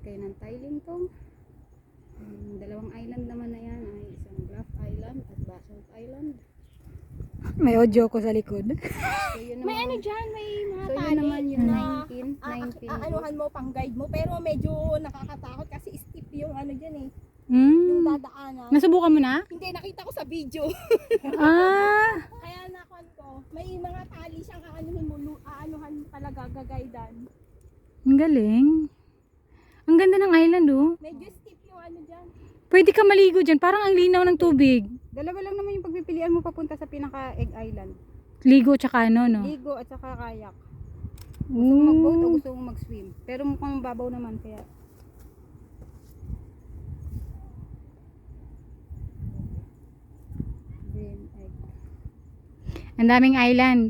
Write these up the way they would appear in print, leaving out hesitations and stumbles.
kayo ng tiling tong. Dalawang island naman na yan ay isang Bluff Island at Basalt Island. May audio ko sa likod. So, yun May naman, ano dyan, may mga so, yun tali naman yung na 19. aanuhan mo pang guide mo, pero medyo nakakatakot kasi steep yung ano dyan eh, Hmm. yung dadaanan. Nasubukan mo na? Hindi, nakita ko sa video. Ah. Kaya nakuan ko, may mga tali siyang aanuhin mo, aanuhan talaga, gagaydan. Ang galing. Ang ganda ng island oh. Medyo steep yung ano dyan. Pwede ka maligo dyan. Parang ang linaw ng tubig. Dalawa lang naman yung pagpipilian mo papunta sa pinaka Egg Island. Ligo tsaka ano no? Ligo at saka kayak. Gusto mo mag-boat o Ooh. gusto mo mag-swim. Pero mukhang babaw naman kaya. Green egg. Ang daming island.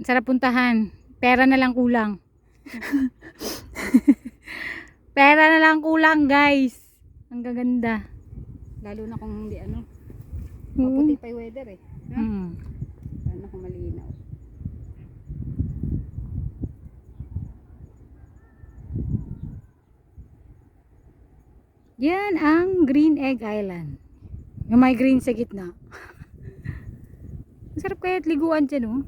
Sarap puntahan. Pera na lang kulang. Pera na lang kulang guys. Ang gaganda. Lalo na kung hindi ano. Oo. Maputi pa yung weather eh. Ha? Mm. Lalo na kung malinaw. Yan ang Green Egg Island. Yung may green sa gitna. Ang sarap kaya't liguan dyan oh.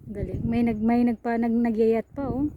Galing. May nagyayat pa oh.